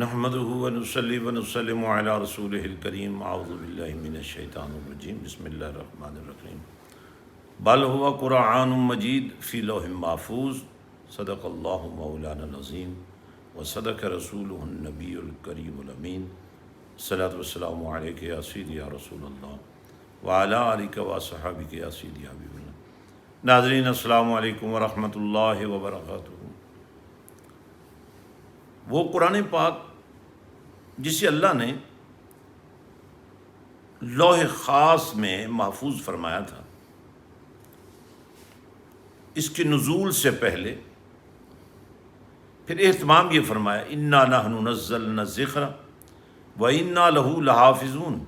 نحمده ونصلي ونسلم على رسوله الكريم اعوذ بالله من الشیطان الرجیم بسم اللہ الرحمن الرحیم بل هو قرآن مجید فی لوح محفوظ صدق اللہ مولانا العظیم وصدق رسولہ النبی الکریم الامین صلاۃ والسلام علیک یا سیدی یا رسول اللہ وعلی آلک وصحابک یا سیدی یا حبیب اللہ۔ ناظرین السلام علیکم ورحمۃ اللہ وبرکاتہ۔ وہ قرآن پاک جسے اللہ نے لوح خاص میں محفوظ فرمایا تھا، اس کے نزول سے پہلے پھر اہتمام یہ فرمایا انا نحن نزلنا الذکر وانا لہ لحافظون،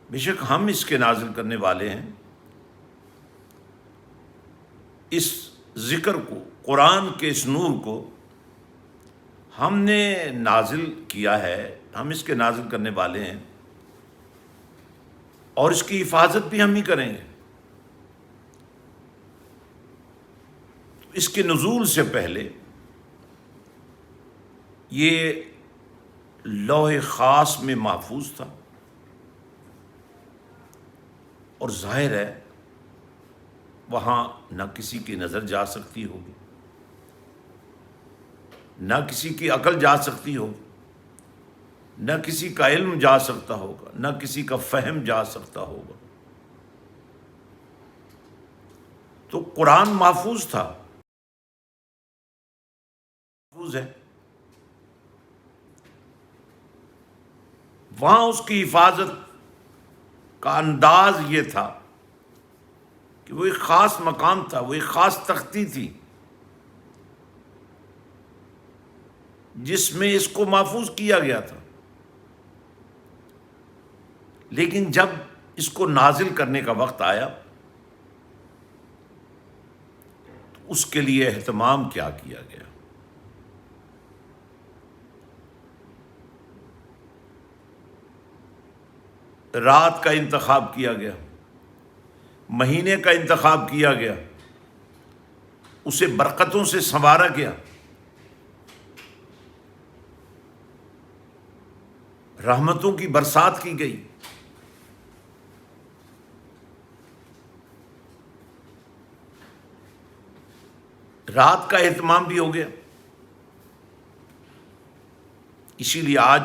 بے شک ہم اس کے نازل کرنے والے ہیں۔ اس ذکر کو، قرآن کے اس نور کو ہم نے نازل کیا ہے، ہم اس کے نازل کرنے والے ہیں اور اس کی حفاظت بھی ہم ہی کریں گے۔ اس کے نزول سے پہلے یہ لوح خاص میں محفوظ تھا، اور ظاہر ہے وہاں نہ کسی کی نظر جا سکتی ہوگی، نہ کسی کی عقل جا سکتی ہوگی، نہ کسی کا علم جا سکتا ہوگا، نہ کسی کا فہم جا سکتا ہوگا۔ تو قرآن محفوظ تھا، محفوظ ہے، وہاں اس کی حفاظت کا انداز یہ تھا کہ وہ ایک خاص مقام تھا، وہ ایک خاص تختی تھی جس میں اس کو محفوظ کیا گیا تھا۔ لیکن جب اس کو نازل کرنے کا وقت آیا تو اس کے لیے اہتمام کیا کیا گیا؟ رات کا انتخاب کیا گیا، مہینے کا انتخاب کیا گیا، اسے برکتوں سے سنوارا گیا، رحمتوں کی برسات کی گئی۔ رات کا اہتمام بھی ہو گیا۔ اسی لیے آج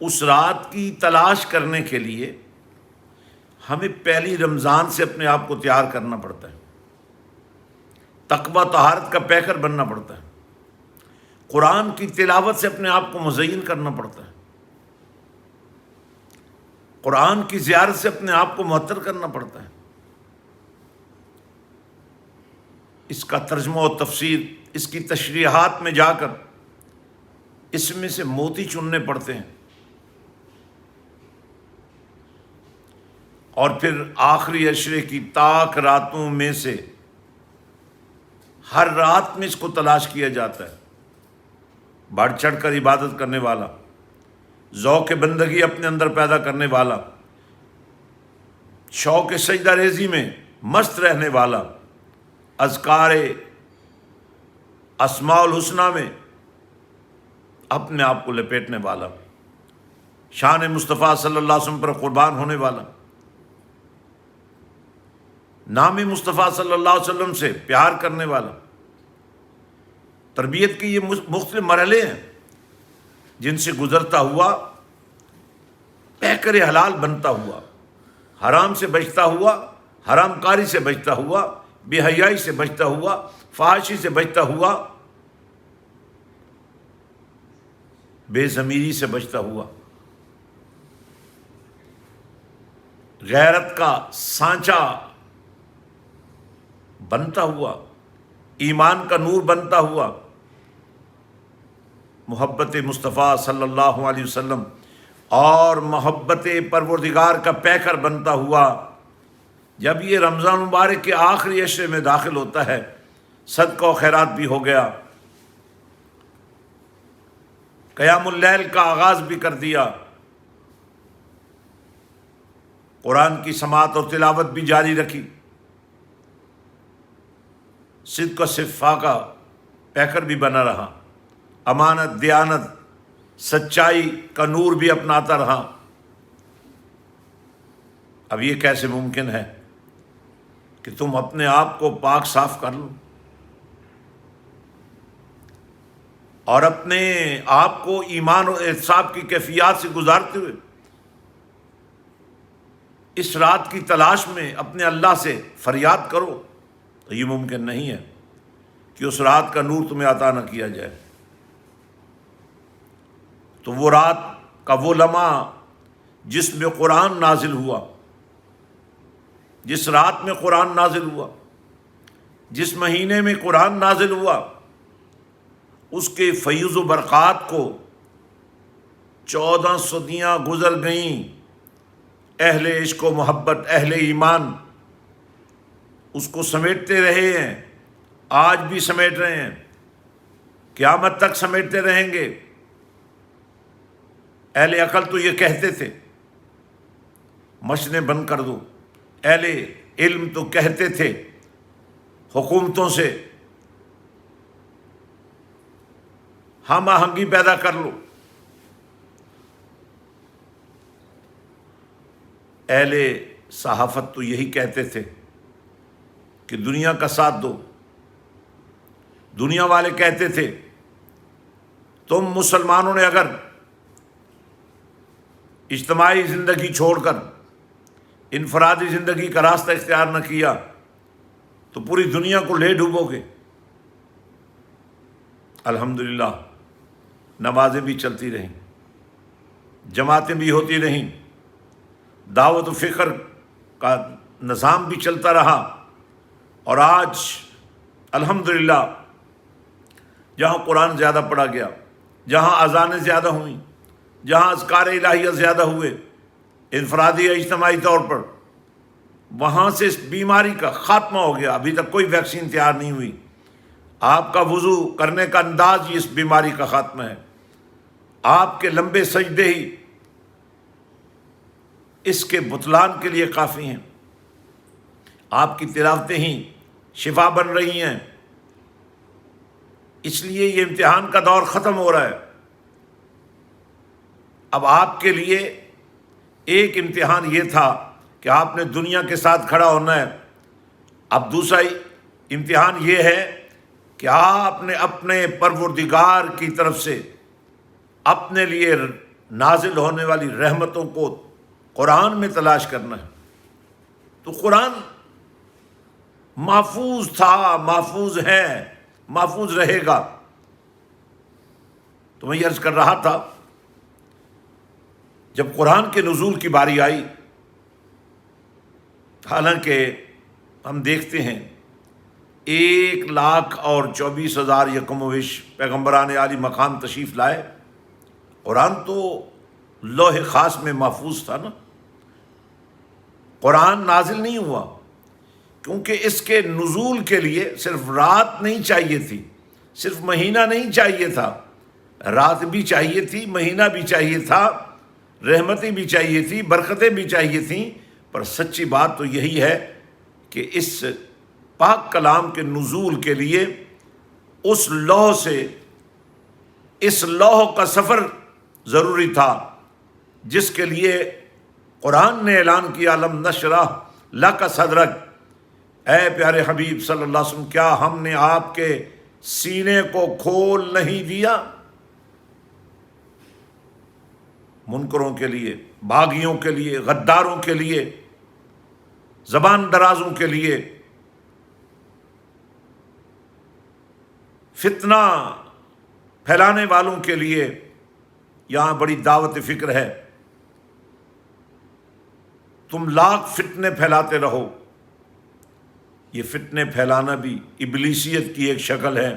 اس رات کی تلاش کرنے کے لیے ہمیں پہلی رمضان سے اپنے آپ کو تیار کرنا پڑتا ہے، تقویٰ طہارت کا پیکر بننا پڑتا ہے، قرآن کی تلاوت سے اپنے آپ کو مزین کرنا پڑتا ہے، قرآن کی زیارت سے اپنے آپ کو معطر کرنا پڑتا ہے۔ اس کا ترجمہ و تفسیر، اس کی تشریحات میں جا کر اس میں سے موتی چننے پڑتے ہیں، اور پھر آخری عشرے کی تاک راتوں میں سے ہر رات میں اس کو تلاش کیا جاتا ہے۔ بڑھ چڑھ کر عبادت کرنے والا، ذوق بندگی اپنے اندر پیدا کرنے والا، شوق سجدہ ریزی میں مست رہنے والا، اذکار اسماء الحسنہ میں اپنے آپ کو لپیٹنے والا، شان مصطفیٰ صلی اللہ علیہ وسلم پر قربان ہونے والا، نام مصطفیٰ صلی اللہ علیہ وسلم سے پیار کرنے والا۔ تربیت کے یہ مختلف مرحلے ہیں جن سے گزرتا ہوا پیکر حلال بنتا ہوا، حرام سے بچتا ہوا، حرام کاری سے بچتا ہوا، بے حیائی سے بچتا ہوا، فحاشی سے بچتا ہوا، بے ضمیری سے بچتا ہوا، غیرت کا سانچہ بنتا ہوا، ایمان کا نور بنتا ہوا، محبت مصطفیٰ صلی اللہ علیہ وسلم اور محبت پروردگار کا پیکر بنتا ہوا۔ جب یہ رمضان مبارک کے آخری عشرے میں داخل ہوتا ہے، صدقہ و خیرات بھی ہو گیا، قیام اللیل کا آغاز بھی کر دیا، قرآن کی سماعت اور تلاوت بھی جاری رکھی، صدق و صفا کا پیکر بھی بنا رہا۔ امانت، دیانت، سچائی کا نور بھی اپناتا رہا۔ اب یہ کیسے ممکن ہے کہ تم اپنے آپ کو پاک صاف کر لو اور اپنے آپ کو ایمان و احتساب کی کیفیات سے گزارتے ہوئے اس رات کی تلاش میں اپنے اللہ سے فریاد کرو؟ تو یہ ممکن نہیں ہے کہ اس رات کا نور تمہیں عطا نہ کیا جائے۔ تو وہ رات کا وہ لمحہ جس میں قرآن نازل ہوا، جس رات میں قرآن نازل ہوا، جس مہینے میں قرآن نازل ہوا، اس کے فیض و برکات کو 14 صدیاں گزر گئیں، اہل عشق و محبت، اہل ایمان اس کو سمیٹتے رہے ہیں، آج بھی سمیٹ رہے ہیں، قیامت تک سمیٹتے رہیں گے۔ اہل عقل تو یہ کہتے تھے مشنیں بند کر دو، اہل علم تو کہتے تھے حکومتوں سے ہم آہنگی پیدا کر لو، اہل صحافت تو یہی کہتے تھے کہ دنیا کا ساتھ دو۔ دنیا والے کہتے تھے تم مسلمانوں نے اگر اجتماعی زندگی چھوڑ کر انفرادی زندگی کا راستہ اختیار نہ کیا تو پوری دنیا کو لے ڈوبو گے۔ الحمدللہ نمازیں بھی چلتی رہیں، جماعتیں بھی ہوتی رہیں، دعوت و فکر کا نظام بھی چلتا رہا، اور آج الحمدللہ جہاں قرآن زیادہ پڑھا گیا، جہاں اذانیں زیادہ ہوئیں، جہاں اذکار الہیہ زیادہ ہوئے انفرادی یا اجتماعی طور پر، وہاں سے اس بیماری کا خاتمہ ہو گیا۔ ابھی تک کوئی ویکسین تیار نہیں ہوئی۔ آپ کا وضو کرنے کا انداز ہی اس بیماری کا خاتمہ ہے، آپ کے لمبے سجدے ہی اس کے بطلان کے لیے کافی ہیں، آپ کی تلاوتیں ہی شفا بن رہی ہیں۔ اس لیے یہ امتحان کا دور ختم ہو رہا ہے۔ اب آپ کے لیے ایک امتحان یہ تھا کہ آپ نے دنیا کے ساتھ کھڑا ہونا ہے، اب دوسرا امتحان یہ ہے کہ آپ نے اپنے پروردگار کی طرف سے اپنے لیے نازل ہونے والی رحمتوں کو قرآن میں تلاش کرنا ہے۔ تو قرآن محفوظ تھا، محفوظ ہے، محفوظ رہے گا۔ تو میں یہ عرض کر رہا تھا جب قرآن کے نزول کی باری آئی، حالانکہ ہم دیکھتے ہیں 1,24,000 یکم و بیش پیغمبران عالی مقام تشریف لائے، قرآن تو لوح خاص میں محفوظ تھا نا۔ قرآن نازل نہیں ہوا کیونکہ اس کے نزول کے لیے صرف رات نہیں چاہیے تھی، صرف مہینہ نہیں چاہیے تھا، رات بھی چاہیے تھی، مہینہ بھی چاہیے تھا، رحمتیں بھی چاہیے تھی، برکتیں بھی چاہیے تھیں، پر سچی بات تو یہی ہے کہ اس پاک کلام کے نزول کے لیے اس لوح سے، اس لوح کا سفر ضروری تھا جس کے لیے قرآن نے اعلان کیا لم نشرح لک صدرک، اے پیارے حبیب صلی اللہ علیہ وسلم کیا ہم نے آپ کے سینے کو کھول نہیں دیا؟ منکروں کے لیے، باغیوں کے لیے، غداروں کے لیے، زبان درازوں کے لیے، فتنہ پھیلانے والوں کے لیے یہاں بڑی دعوت فکر ہے۔ تم لاکھ فتنے پھیلاتے رہو، یہ فتنے پھیلانا بھی ابلیسیت کی ایک شکل ہے،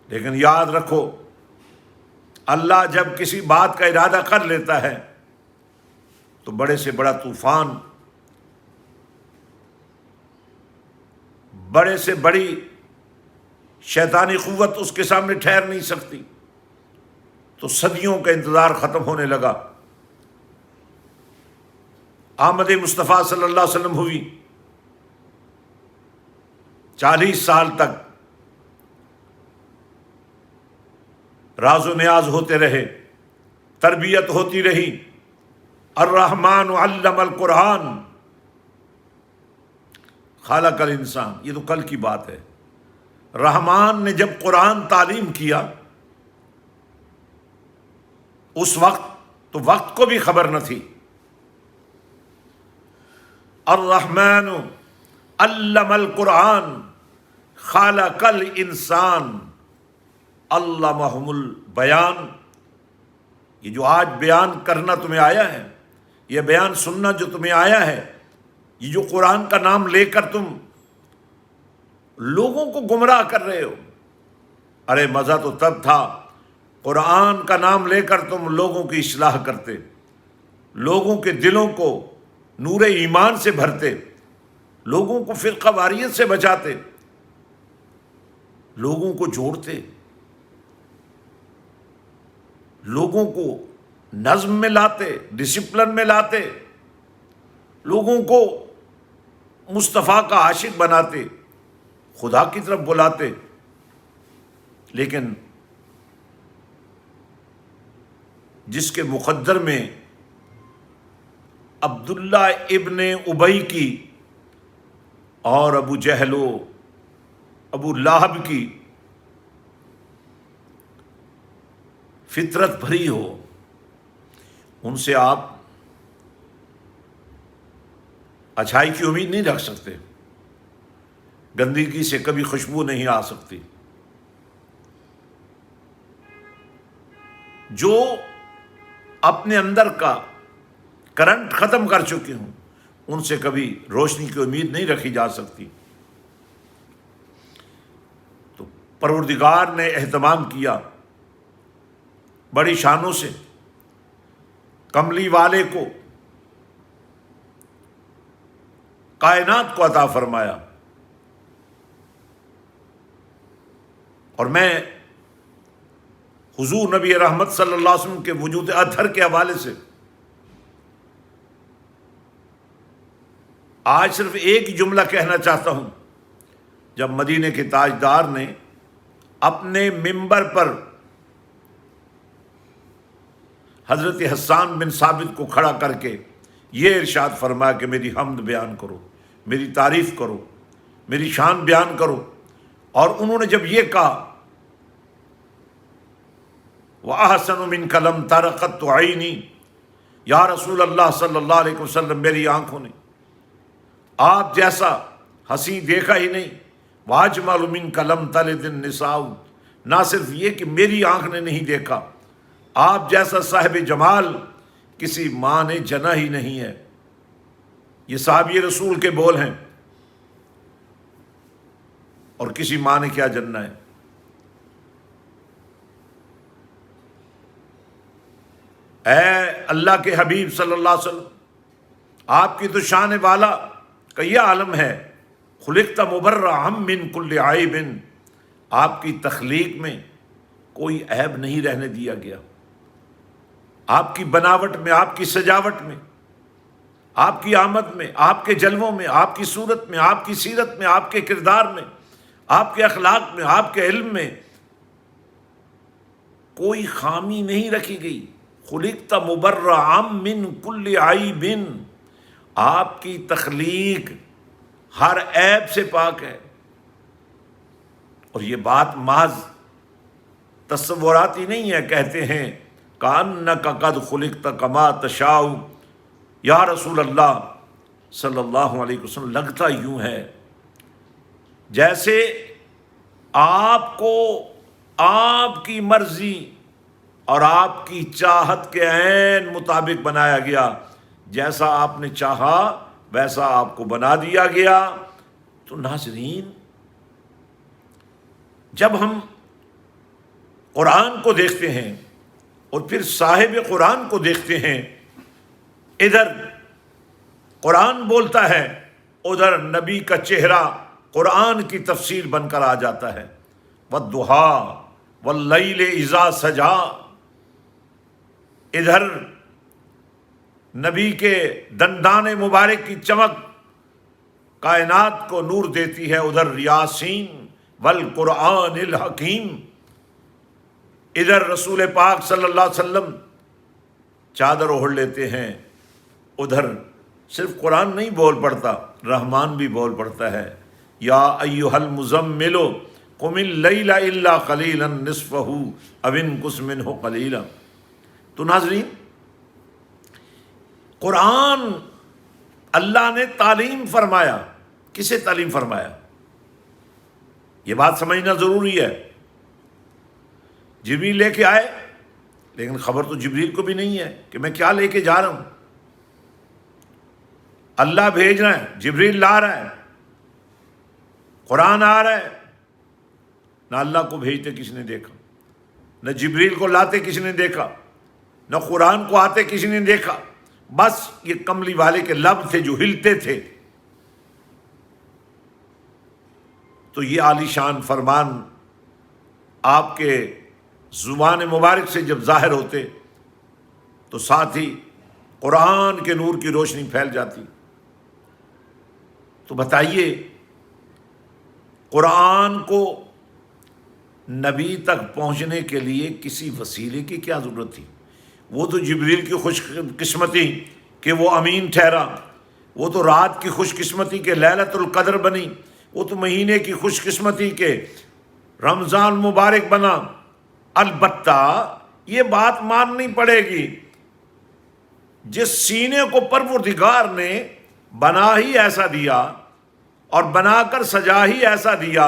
لیکن یاد رکھو اللہ جب کسی بات کا ارادہ کر لیتا ہے تو بڑے سے بڑا طوفان، بڑے سے بڑی شیطانی قوت اس کے سامنے ٹھہر نہیں سکتی۔ تو صدیوں کا انتظار ختم ہونے لگا، آمد مصطفیٰ صلی اللہ علیہ وسلم ہوئی، 40 سال تک راز و نیاز ہوتے رہے، تربیت ہوتی رہی۔ الرحمن علم القرآن خلق الانسان، یہ تو کل کی بات ہے۔ رحمان نے جب قرآن تعلیم کیا، اس وقت تو وقت کو بھی خبر نہ تھی۔ الرحمن علم القرآن خلق الانسان علمہم البیان۔ یہ جو آج بیان کرنا تمہیں آیا ہے، یہ بیان سننا جو تمہیں آیا ہے، یہ جو قرآن کا نام لے کر تم لوگوں کو گمراہ کر رہے ہو، ارے مزہ تو تب تھا قرآن کا نام لے کر تم لوگوں کی اصلاح کرتے، لوگوں کے دلوں کو نور ایمان سے بھرتے، لوگوں کو فرقہ واریت سے بچاتے، لوگوں کو جوڑتے، لوگوں کو نظم میں لاتے، ڈسپلن میں لاتے، لوگوں کو مصطفیٰ کا عاشق بناتے، خدا کی طرف بلاتے۔ لیکن جس کے مقدر میں عبداللہ ابن ابی کی اور ابو جہل و ابو لہب کی فطرت بھری ہو، ان سے آپ اچھائی کی امید نہیں رکھ سکتے، گندگی سے کبھی خوشبو نہیں آ سکتی۔ جو اپنے اندر کا کرنٹ ختم کر چکے ہوں، ان سے کبھی روشنی کی امید نہیں رکھی جا سکتی۔ تو پروردگار نے اہتمام کیا بڑی شانوں سے، کملی والے کو کائنات کو عطا فرمایا۔ اور میں حضور نبی رحمت صلی اللہ علیہ وسلم کے وجود اطہر کے حوالے سے آج صرف ایک ہی جملہ کہنا چاہتا ہوں۔ جب مدینے کے تاجدار نے اپنے منبر پر حضرت حسان بن ثابت کو کھڑا کر کے یہ ارشاد فرمایا کہ میری حمد بیان کرو، میری تعریف کرو، میری شان بیان کرو، اور انہوں نے جب یہ کہا وَأَحْسَنُ مِنْكَ لَمْ تَرَ قَطُّ عَيْنِي، یا رسول اللہ صلی اللہ علیہ وسلم میری آنکھوں نے آپ جیسا حسین دیکھا ہی نہیں، وَأَجْمَلُ مِنْكَ لَمْ تَلِدِ النِّسَاءُ، نہ صرف یہ کہ میری آنکھ نے نہیں دیکھا، آپ جیسا صاحب جمال کسی ماں نے جنا ہی نہیں ہے۔ یہ صحابی رسول کے بول ہیں، اور کسی ماں نے کیا جننا ہے۔ اے اللہ کے حبیب صلی اللہ علیہ وسلم، آپ کی تو شان والا کا یہ عالم ہے، خلقت مبرأ من کل عیب، آپ کی تخلیق میں کوئی عیب نہیں رہنے دیا گیا، آپ کی بناوٹ میں، آپ کی سجاوٹ میں، آپ کی آمد میں، آپ کے جلووں میں، آپ کی صورت میں، آپ کی سیرت میں، آپ کے کردار میں، آپ کے اخلاق میں، آپ کے علم میں کوئی خامی نہیں رکھی گئی۔ خلقت مبرأ من کل عیب، آپ کی تخلیق ہر عیب سے پاک ہے۔ اور یہ بات محض تصوراتی نہیں ہے، کہتے ہیں کأنک قد خلقت کما تشاء، یا رسول اللہ صلی اللہ علیہ وسلم لگتا یوں ہے جیسے آپ کو آپ کی مرضی اور آپ کی چاہت کے عین مطابق بنایا گیا، جیسا آپ نے چاہا ویسا آپ کو بنا دیا گیا۔ تو ناظرین، جب ہم قرآن کو دیکھتے ہیں اور پھر صاحب قرآن کو دیکھتے ہیں، ادھر قرآن بولتا ہے، ادھر نبی کا چہرہ قرآن کی تفسیر بن کر آ جاتا ہے۔ وَالضُّحَىٰ وَاللَّيْلِ إِذَا سَجَىٰ، ادھر نبی کے دندان مبارک کی چمک کائنات کو نور دیتی ہے، ادھر یاسین والقرآن الحکیم، ادھر رسول پاک صلی اللہ علیہ وسلم چادر اوڑھ لیتے ہیں، ادھر صرف قرآن نہیں بول پڑتا، رحمان بھی بول پڑتا ہے، یا ایھا المزمل قم اللیل الا قلیلا نصفہ او انقص منہ قلیلا۔ تو ناظرین، قرآن اللہ نے تعلیم فرمایا، کسے تعلیم فرمایا؟ یہ بات سمجھنا ضروری ہے۔ جبریل لے کے آئے، لیکن خبر تو جبریل کو بھی نہیں ہے کہ میں کیا لے کے جا رہا ہوں۔ اللہ بھیج رہا ہے، جبریل لا رہا ہے، قرآن آ رہا ہے، نہ اللہ کو بھیجتے کسی نے دیکھا، نہ جبریل کو لاتے کسی نے دیکھا، نہ قرآن کو آتے کسی نے دیکھا، بس یہ کملی والے کے لب تھے جو ہلتے تھے۔ تو یہ عالی شان فرمان آپ کے زبان مبارک سے جب ظاہر ہوتے تو ساتھ ہی قرآن کے نور کی روشنی پھیل جاتی۔ تو بتائیے، قرآن کو نبی تک پہنچنے کے لیے کسی وسیلے کی کیا ضرورت تھی؟ وہ تو جبریل کی خوش قسمتی کہ وہ امین ٹھہرا، وہ تو رات کی خوش قسمتی کہ لیلۃ القدر بنی، وہ تو مہینے کی خوش قسمتی کہ رمضان مبارک بنا۔ البتہ یہ بات ماننی پڑے گی، جس سینے کو پروردگار نے بنا ہی ایسا دیا اور بنا کر سجا ہی ایسا دیا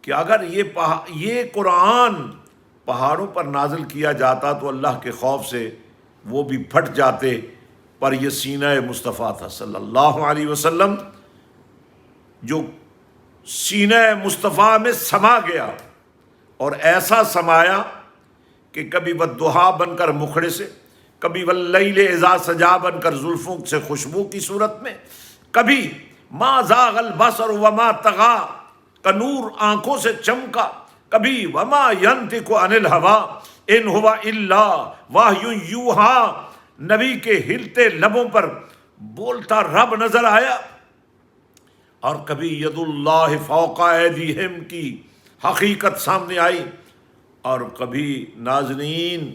کہ اگر یہ قرآن پہاڑوں پر نازل کیا جاتا تو اللہ کے خوف سے وہ بھی پھٹ جاتے، پر یہ سینہ مصطفیٰ تھا صلی اللہ علیہ وسلم جو سینہ مصطفیٰ میں سما گیا، اور ایسا سمایا کہ کبھی والضحیٰ بن کر مکھڑے سے، کبھی واللیل اذا سجا بن کر زلفوں سے خوشبو کی صورت میں، کبھی ما زاغ البصر وما طغیٰ کا نور آنکھوں سے چمکا، کبھی وما ینطق عن الہویٰ ان ہوا الا وحی یوحیٰ، نبی کے ہلتے لبوں پر بولتا رب نظر آیا، اور کبھی ید اللہ فوق ایدیہم کی حقیقت سامنے آئی، اور کبھی ناظرین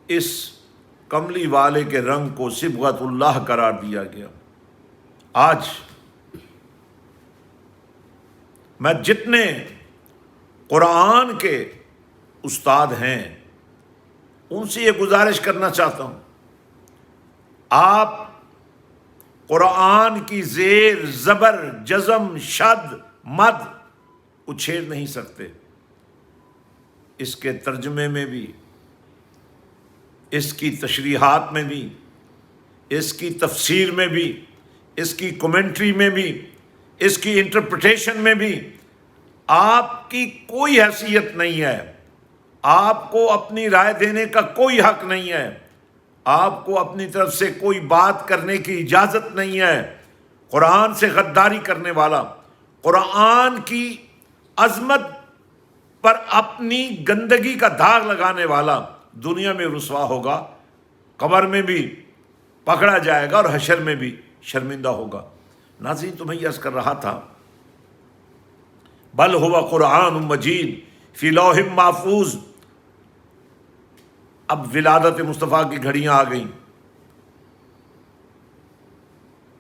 اس کملی والے کے رنگ کو صبغت اللہ قرار دیا گیا۔ آج میں جتنے قرآن کے استاد ہیں ان سے یہ گزارش کرنا چاہتا ہوں، آپ قرآن کی زیر زبر جزم شد مد اچھیڑ نہیں سکتے۔ اس کے ترجمے میں بھی، اس کی تشریحات میں بھی، اس کی تفسیر میں بھی، اس کی کمنٹری میں بھی، اس کی انٹرپریٹیشن میں بھی آپ کی کوئی حیثیت نہیں ہے، آپ کو اپنی رائے دینے کا کوئی حق نہیں ہے، آپ کو اپنی طرف سے کوئی بات کرنے کی اجازت نہیں ہے۔ قرآن سے غداری کرنے والا، قرآن کی عظمت پر اپنی گندگی کا داغ لگانے والا دنیا میں رسوا ہوگا، قبر میں بھی پکڑا جائے گا اور حشر میں بھی شرمندہ ہوگا۔ ناظرین، تو میں یہ عرض کر رہا تھا، بل ہوا قرآن مجید فی لوح محفوظ۔ اب ولادت مصطفیٰ کی گھڑیاں آ گئیں،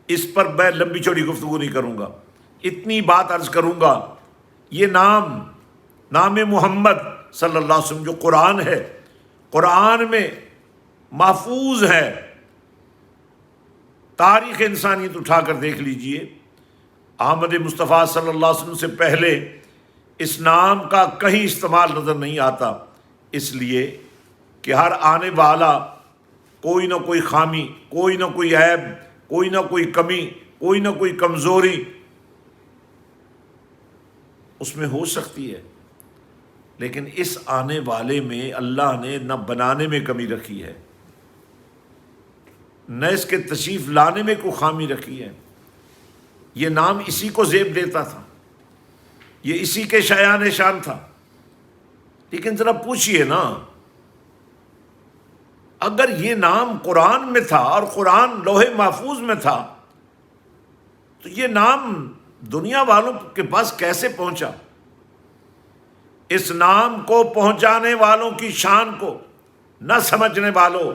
اس پر میں لمبی چوڑی گفتگو نہیں کروں گا، اتنی بات عرض کروں گا، یہ نام محمد صلی اللہ علیہ وسلم جو قرآن ہے، قرآن میں محفوظ ہے۔ تاریخ انسانیت اٹھا کر دیکھ لیجئے، آمد مصطفیٰ صلی اللہ علیہ وسلم سے پہلے اس نام کا کہیں استعمال نظر نہیں آتا، اس لیے کہ ہر آنے والا کوئی نہ کوئی خامی، کوئی نہ کوئی عیب، کوئی نہ کوئی کمی، کوئی نہ کوئی کمزوری اس میں ہو سکتی ہے، لیکن اس آنے والے میں اللہ نے نہ بنانے میں کمی رکھی ہے، نہ اس کے تشریف لانے میں کوئی خامی رکھی ہے۔ یہ نام اسی کو زیب دیتا تھا، یہ اسی کے شایان شان تھا۔ لیکن ذرا پوچھئے نا، اگر یہ نام قرآن میں تھا اور قرآن لوح محفوظ میں تھا تو یہ نام دنیا والوں کے پاس کیسے پہنچا؟ اس نام کو پہنچانے والوں کی شان کو نہ سمجھنے والوں،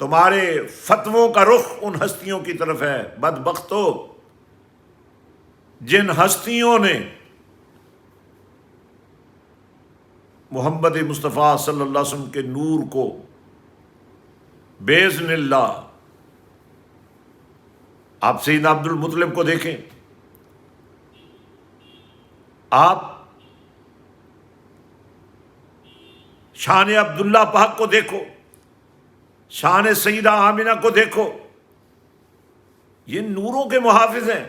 تمہارے فتووں کا رخ ان ہستیوں کی طرف ہے۔ بدبختو، جن ہستیوں نے محمد مصطفیٰ صلی اللہ علیہ وسلم کے نور کو باذن اللہ، آپ سیدنا عبد المطلب کو دیکھیں، آپ شان عبداللہ پاک کو دیکھو، شان سیدہ آمنہ کو دیکھو، یہ نوروں کے محافظ ہیں۔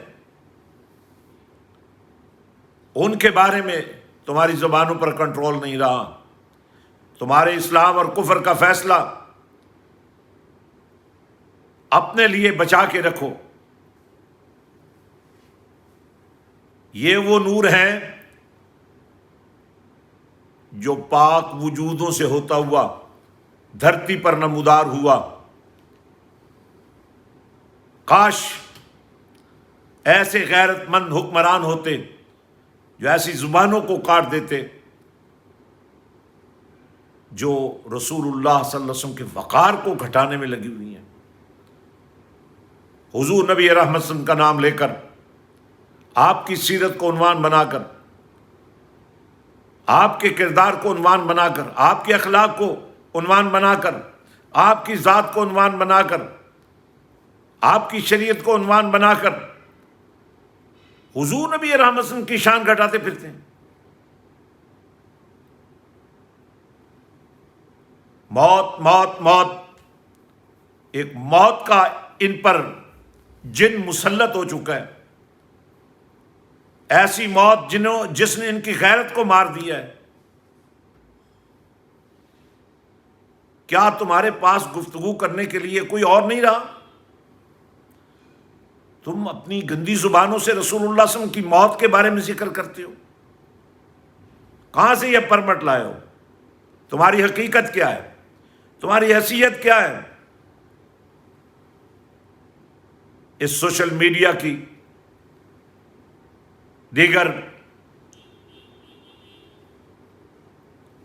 ان کے بارے میں تمہاری زبانوں پر کنٹرول نہیں رہا، تمہارے اسلام اور کفر کا فیصلہ اپنے لیے بچا کے رکھو۔ یہ وہ نور ہیں جو پاک وجودوں سے ہوتا ہوا دھرتی پر نمودار ہوا۔ کاش ایسے غیرت مند حکمران ہوتے جو ایسی زبانوں کو کاٹ دیتے جو رسول اللہ صلی اللہ علیہ وسلم کے وقار کو گھٹانے میں لگی ہوئی ہیں۔ حضور نبی رحمت صلی اللہ علیہ وسلم کا نام لے کر، آپ کی سیرت کو عنوان بنا کر، آپ کے کردار کو عنوان بنا کر، آپ کے اخلاق کو عنوان بنا کر، آپ کی ذات کو عنوان بنا کر، آپ کی شریعت کو عنوان بنا کر حضور نبی رحمت صلی اللہ علیہ وسلم کی شان گھٹاتے پھرتے ہیں۔ موت موت موت، ایک موت کا ان پر جن مسلط ہو چکا ہے، ایسی موت جس نے ان کی غیرت کو مار دیا ہے۔ کیا تمہارے پاس گفتگو کرنے کے لیے کوئی اور نہیں رہا؟ تم اپنی گندی زبانوں سے رسول اللہ صلی اللہ علیہ وسلم کی موت کے بارے میں ذکر کرتے ہو۔ کہاں سے یہ پرمٹ لائے ہو؟ تمہاری حقیقت کیا ہے؟ تمہاری حیثیت کیا ہے؟ اس سوشل میڈیا کی دیگر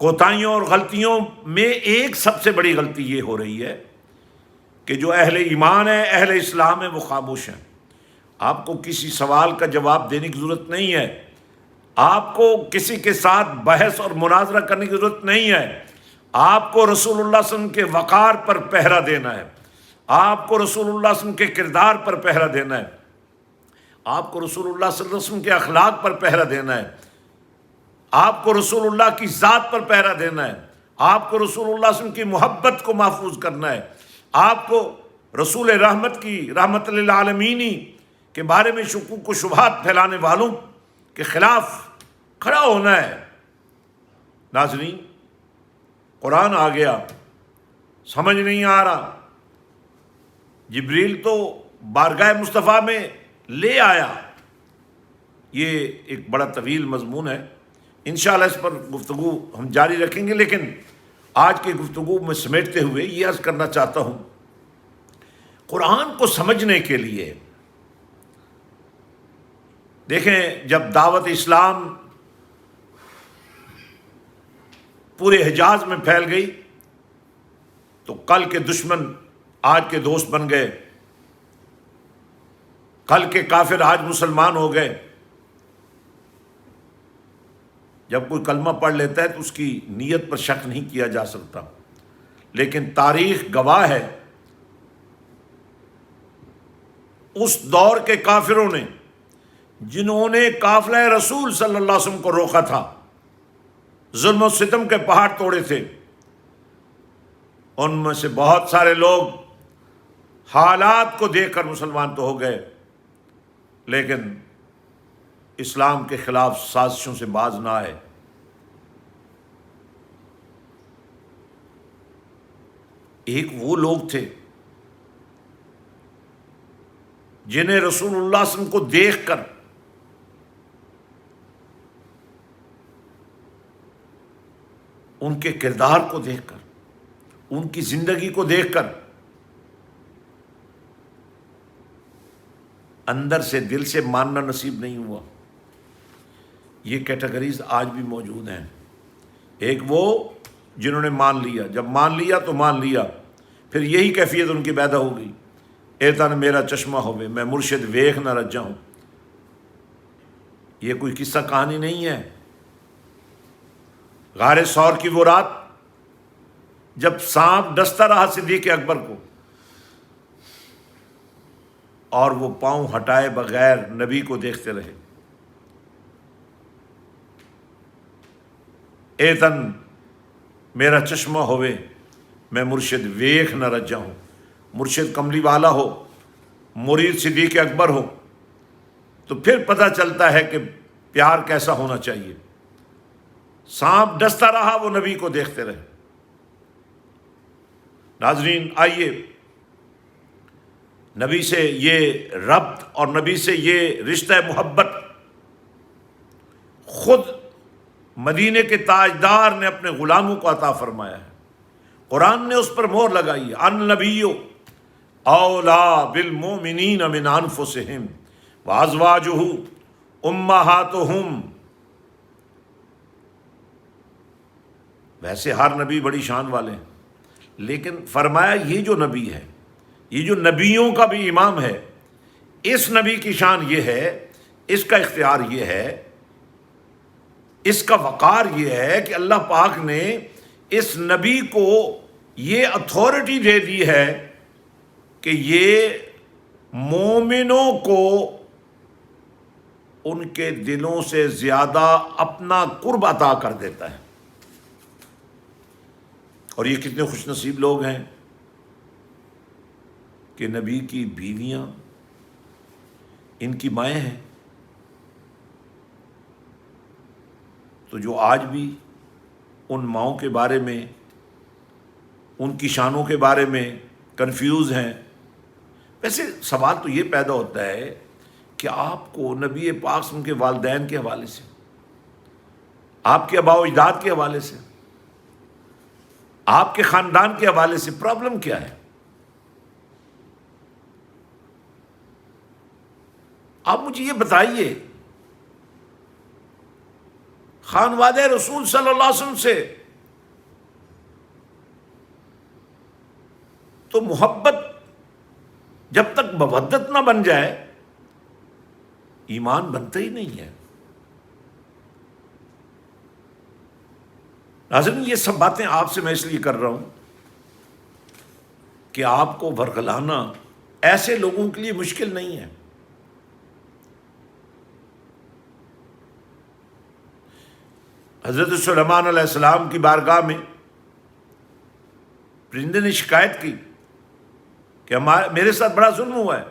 کوتاہیوں اور غلطیوں میں ایک سب سے بڑی غلطی یہ ہو رہی ہے کہ جو اہل ایمان ہے، اہل اسلام ہے، وہ خاموش ہیں۔ آپ کو کسی سوال کا جواب دینے کی ضرورت نہیں ہے، آپ کو کسی کے ساتھ بحث اور مناظرہ کرنے کی ضرورت نہیں ہے۔ آپ کو رسول اللہ صلی اللہ علیہ وسلم کے وقار پر پہرا دینا ہے، آپ کو رسول اللہ صلی اللہ علیہ وسلم کے کردار پر پہرا دینا ہے، آپ کو رسول اللہ صلی اللہ علیہ وسلم کے اخلاق پر پہرا دینا ہے، آپ کو رسول اللہ کی ذات پر پہرا دینا ہے، آپ کو رسول اللہ صلی اللہ علیہ وسلم کی محبت کو محفوظ کرنا ہے، آپ کو رسول رحمت کی رحمت للعالمین کے بارے میں شکوک و شبہات پھیلانے والوں کے خلاف کھڑا ہونا ہے۔ ناظرین، قرآن آ گیا، سمجھ نہیں آ رہا، جبریل تو بارگاہ مصطفیٰ میں لے آیا۔ یہ ایک بڑا طویل مضمون ہے، انشاءاللہ اس پر گفتگو ہم جاری رکھیں گے، لیکن آج کی گفتگو میں سمیٹتے ہوئے یہ عرض کرنا چاہتا ہوں، قرآن کو سمجھنے کے لیے دیکھیں، جب دعوت اسلام پورے حجاز میں پھیل گئی تو کل کے دشمن آج کے دوست بن گئے، کل کے کافر آج مسلمان ہو گئے۔ جب کوئی کلمہ پڑھ لیتا ہے تو اس کی نیت پر شک نہیں کیا جا سکتا، لیکن تاریخ گواہ ہے اس دور کے کافروں نے جنہوں نے قافلہ رسول صلی اللہ علیہ وسلم کو روکا تھا، ظلم و ستم کے پہاڑ توڑے تھے، ان میں سے بہت سارے لوگ حالات کو دیکھ کر مسلمان تو ہو گئے، لیکن اسلام کے خلاف سازشوں سے باز نہ آئے۔ ایک وہ لوگ تھے جنہیں رسول اللہ صلی اللہ علیہ وسلم کو دیکھ کر ان کے کردار کو دیکھ کر، ان کی زندگی کو دیکھ کر اندر سے دل سے ماننا نصیب نہیں ہوا۔ یہ کیٹیگریز آج بھی موجود ہیں۔ ایک وہ جنہوں نے مان لیا، جب مان لیا تو مان لیا، پھر یہی کیفیت ان کی پیدا ہو گئی، اے تن میرا چشمہ ہوئے میں مرشد ویکھ نہ رجا ہوں۔ یہ کوئی قصہ کہانی نہیں ہے۔ غار ثور کی وہ رات جب سانپ ڈستا رہا صدیق اکبر کو اور وہ پاؤں ہٹائے بغیر نبی کو دیکھتے رہے، اے تن میرا چشمہ ہوئے میں مرشد ویکھ نہ رجا ہوں۔ مرشد کملی والا ہو، مرید صدیق اکبر ہو تو پھر پتہ چلتا ہے کہ پیار کیسا ہونا چاہیے۔ سانپ ڈستا رہا، وہ نبی کو دیکھتے رہے۔ ناظرین آئیے نبی سے یہ ربط اور نبی سے یہ رشتہ محبت خود مدینے کے تاجدار نے اپنے غلاموں کو عطا فرمایا ہے۔ قرآن نے اس پر مہر لگائی ہے، النبی اولا بالمؤمنین من انفسہم وازواجہ امہاتہم۔ ویسے ہر نبی بڑی شان والے ہیں، لیکن فرمایا یہ جو نبی ہے، یہ جو نبیوں کا بھی امام ہے، اس نبی کی شان یہ ہے، اس کا اختیار یہ ہے، اس کا وقار یہ ہے کہ اللہ پاک نے اس نبی کو یہ اتھارٹی دے دی ہے کہ یہ مومنوں کو ان کے دلوں سے زیادہ اپنا قرب عطا کر دیتا ہے۔ اور یہ کتنے خوش نصیب لوگ ہیں کہ نبی کی بیویاں ان کی مائیں ہیں۔ تو جو آج بھی ان ماؤں کے بارے میں، ان کی شانوں کے بارے میں کنفیوز ہیں، ویسے سوال تو یہ پیدا ہوتا ہے کہ آپ کو نبی پاک ان کے والدین کے حوالے سے، آپ کے آباء و اجداد کے حوالے سے، آپ کے خاندان کے حوالے سے پرابلم کیا ہے؟ آپ مجھے یہ بتائیے، خانوادہ رسول صلی اللہ علیہ وسلم سے تو محبت جب تک مودت نہ بن جائے ایمان بنتا ہی نہیں ہے۔ ناظرین یہ سب باتیں آپ سے میں اس لیے کر رہا ہوں کہ آپ کو ورگلانا ایسے لوگوں کے لیے مشکل نہیں ہے۔ حضرت سلیمان علیہ السلام کی بارگاہ میں پرندے نے شکایت کی کہ میرے ساتھ بڑا ظلم ہوا ہے،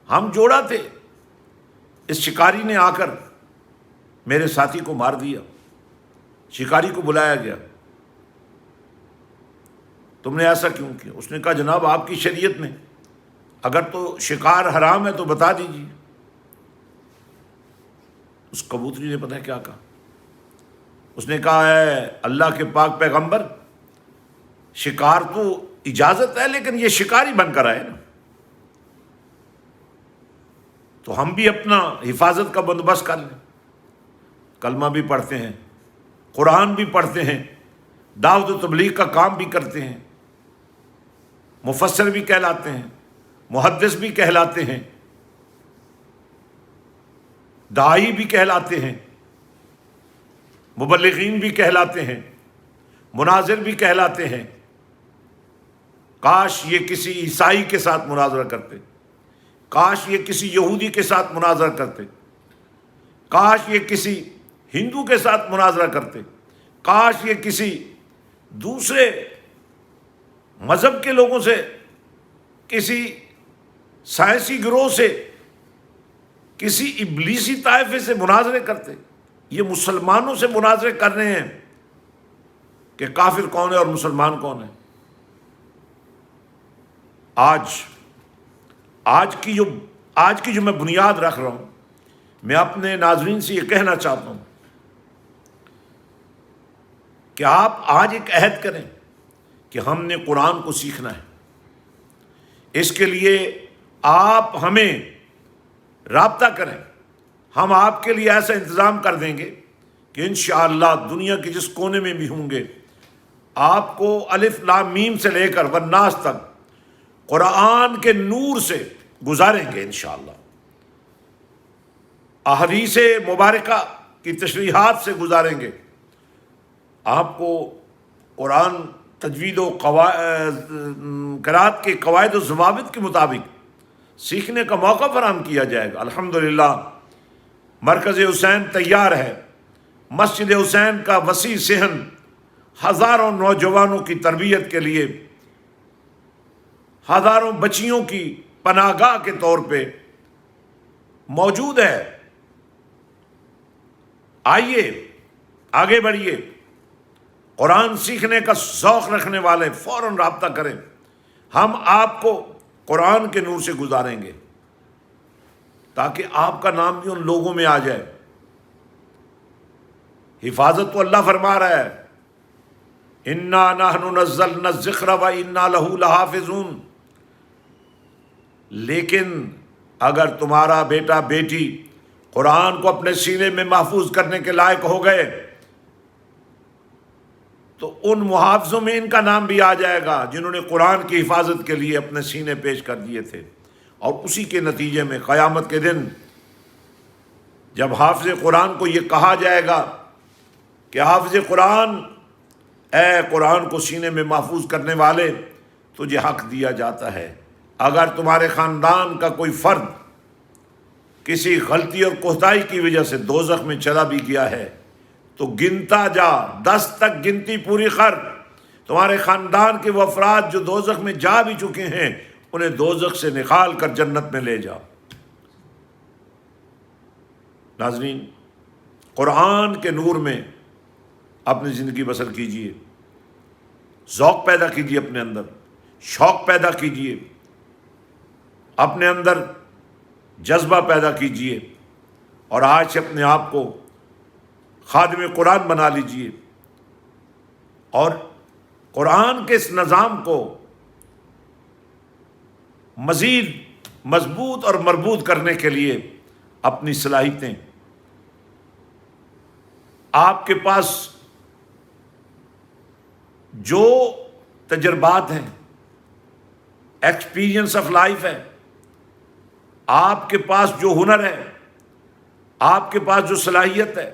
ہم جوڑا تھے، اس شکاری نے آ کر میرے ساتھی کو مار دیا۔ شکاری کو بلایا گیا، تم نے ایسا کیوں کیا؟ اس نے کہا جناب آپ کی شریعت میں اگر تو شکار حرام ہے تو بتا دیجیے۔ اس کبوتری نے پتہ ہے کیا کہا؟ اس نے کہا ہے اللہ کے پاک پیغمبر، شکار تو اجازت ہے لیکن یہ شکاری بن کر آئے نا، تو ہم بھی اپنا حفاظت کا بندوبست کر لیں۔ کلمہ بھی پڑھتے ہیں، قرآن بھی پڑھتے ہیں، دعوت و تبلیغ کا کام بھی کرتے ہیں، مفسر بھی کہلاتے ہیں، محدث بھی کہلاتے ہیں، داعی بھی کہلاتے ہیں، مبلغین بھی کہلاتے ہیں، مناظر بھی کہلاتے ہیں۔ کاش یہ کسی عیسائی کے ساتھ مناظرہ کرتے، کاش یہ کسی یہودی کے ساتھ مناظرہ کرتے، کاش یہ کسی ہندو کے ساتھ مناظرہ کرتے، کاش یہ کسی دوسرے مذہب کے لوگوں سے، کسی سائنسی گروہ سے، کسی ابلیسی طائفے سے مناظرے کرتے۔ یہ مسلمانوں سے مناظرے کر رہے ہیں کہ کافر کون ہے اور مسلمان کون ہے۔ آج کی جو میں بنیاد رکھ رہا ہوں، میں اپنے ناظرین سے یہ کہنا چاہتا ہوں کہ آپ آج ایک عہد کریں کہ ہم نے قرآن کو سیکھنا ہے۔ اس کے لیے آپ ہمیں رابطہ کریں، ہم آپ کے لیے ایسا انتظام کر دیں گے کہ انشاءاللہ دنیا کے جس کونے میں بھی ہوں گے آپ کو الف لام میم سے لے کر والناس تک قرآن کے نور سے گزاریں گے انشاءاللہ، احادیث مبارکہ کی تشریحات سے گزاریں گے، آپ کو قرآن تجوید و قرات کے قواعد و ضوابط کے مطابق سیکھنے کا موقع فراہم کیا جائے گا۔ الحمدللہ مرکز حسین تیار ہے، مسجد حسین کا وسیع صحن ہزاروں نوجوانوں کی تربیت کے لیے، ہزاروں بچیوں کی پناہ گاہ کے طور پہ موجود ہے۔ آئیے آگے بڑھیے، قرآن سیکھنے کا ذوق رکھنے والے فوراً رابطہ کریں، ہم آپ کو قرآن کے نور سے گزاریں گے تاکہ آپ کا نام بھی ان لوگوں میں آ جائے۔ حفاظت تو اللہ فرما رہا ہے، اِنَّا نَحْنُ نَزَّلْنَا الذِّكْرَ وَإِنَّا لَهُ لَحَافِظُونَ، لیکن اگر تمہارا بیٹا بیٹی قرآن کو اپنے سینے میں محفوظ کرنے کے لائق ہو گئے تو ان محافظوں میں ان کا نام بھی آ جائے گا جنہوں نے قرآن کی حفاظت کے لیے اپنے سینے پیش کر دیے تھے۔ اور اسی کے نتیجے میں قیامت کے دن جب حافظ قرآن کو یہ کہا جائے گا کہ حافظ قرآن، اے قرآن کو سینے میں محفوظ کرنے والے، تجھے حق دیا جاتا ہے، اگر تمہارے خاندان کا کوئی فرد کسی غلطی اور کوتاہی کی وجہ سے دوزخ میں چلا بھی گیا ہے تو گنتا جا، 10 تک گنتی پوری کر، تمہارے خاندان کے وہ افراد جو دوزخ میں جا بھی چکے ہیں انہیں دوزخ سے نکال کر جنت میں لے جا۔ ناظرین، قرآن کے نور میں اپنی زندگی بسر کیجیے، ذوق پیدا کیجیے، اپنے اندر شوق پیدا کیجیے، اپنے اندر جذبہ پیدا کیجیے، اور آج سے اپنے آپ کو خادم قرآن بنا لیجیے، اور قرآن کے اس نظام کو مزید مضبوط اور مربوط کرنے کے لیے اپنی صلاحیتیں، آپ کے پاس جو تجربات ہیں، ایکسپیرینس آف لائف ہے، آپ کے پاس جو ہنر ہے، آپ کے پاس جو صلاحیت ہے،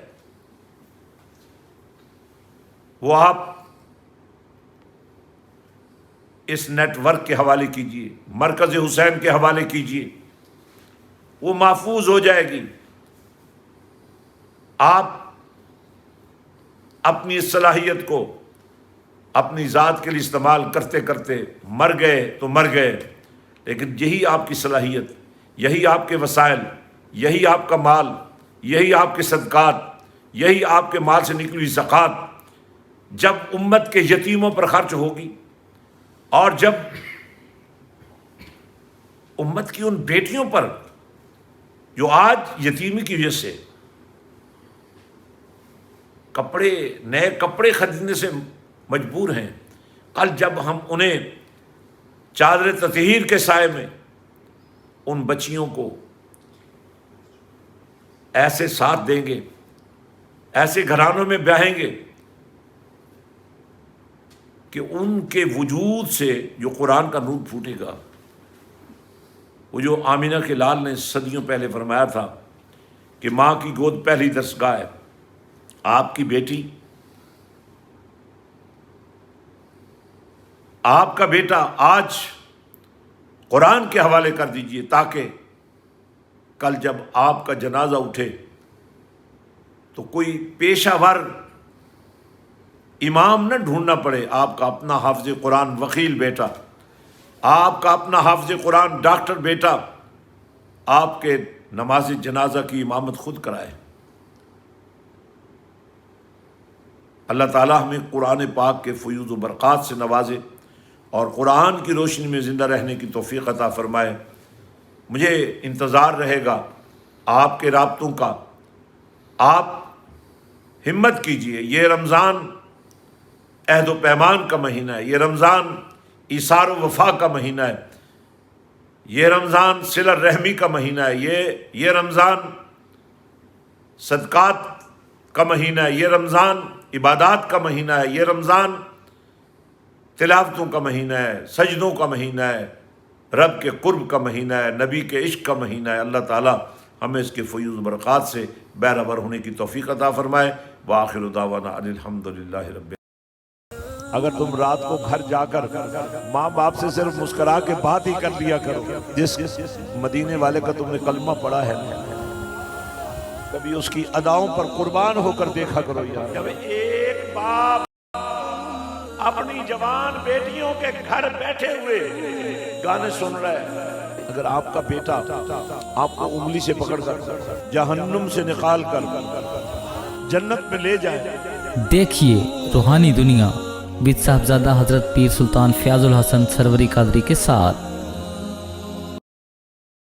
وہ آپ اس نیٹ ورک کے حوالے کیجئے، مرکز حسین کے حوالے کیجئے، وہ محفوظ ہو جائے گی۔ آپ اپنی اس صلاحیت کو اپنی ذات کے لیے استعمال کرتے کرتے مر گئے تو مر گئے، لیکن یہی آپ کی صلاحیت، یہی آپ کے وسائل، یہی آپ کا مال، یہی آپ کے صدقات، یہی آپ کے مال سے نکلی ہوئی زکوٰۃ جب امت کے یتیموں پر خرچ ہوگی، اور جب امت کی ان بیٹیوں پر جو آج یتیمی کی وجہ سے نئے کپڑے خریدنے سے مجبور ہیں، کل جب ہم انہیں چادر تطہیر کے سائے میں ان بچیوں کو ایسے ساتھ دیں گے، ایسے گھرانوں میں بیاہیں گے کہ ان کے وجود سے جو قرآن کا نور پھوٹے گا، وہ جو آمینہ کے لال نے صدیوں پہلے فرمایا تھا کہ ماں کی گود پہلی دستگاہ ہے، آپ کی بیٹی، آپ کا بیٹا آج قرآن کے حوالے کر دیجئے تاکہ کل جب آپ کا جنازہ اٹھے تو کوئی پیشہ ور امام نہ ڈھونڈنا پڑے، آپ کا اپنا حافظ قرآن وکیل بیٹا، آپ کا اپنا حافظ قرآن ڈاکٹر بیٹا آپ کے نماز جنازہ کی امامت خود کرائے۔ اللہ تعالیٰ ہمیں قرآن پاک کے فیوض و برکات سے نوازے اور قرآن کی روشنی میں زندہ رہنے کی توفیق عطا فرمائے۔ مجھے انتظار رہے گا آپ کے رابطوں کا، آپ ہمت کیجئے، یہ رمضان عہد و پیمان کا مہینہ ہے، یہ رمضان ایثار و وفا کا مہینہ ہے، یہ رمضان صلہ رحمی کا مہینہ ہے، یہ رمضان صدقات کا مہینہ ہے، یہ رمضان عبادات کا مہینہ ہے، یہ رمضان تلاوتوں کا مہینہ ہے، سجدوں کا مہینہ ہے، رب کے قرب کا مہینہ ہے، نبی کے عشق کا مہینہ ہے۔ اللہ تعالیٰ ہمیں اس کے فیوز و برکات سے بہرہ ہونے کی توفیق عطا فرمائے۔ وآخر دعوانا ان الحمدللہ رب۔ اگر تم رات کو گھر جا کر ماں باپ سے صرف مسکرا کے بات ہی کر لیا کرو، جس مدینے والے کا تم نے کلمہ پڑھا ہے کبھی اس کی اداؤں پر قربان ہو کر دیکھا کرو یار۔ جب ایک باپ اپنی جوان بیٹیوں کے گھر بیٹھے ہوئے گانے سن رہا ہے، اگر آپ کا بیٹا آپ کو انگلی سے پکڑ کر جہنم سے نکال کر جنت میں لے جائے۔ دیکھیے روحانی دنیا وِد صاحبزادہ حضرت پیر سلطان فیاض الحسن سروری قادری کے ساتھ۔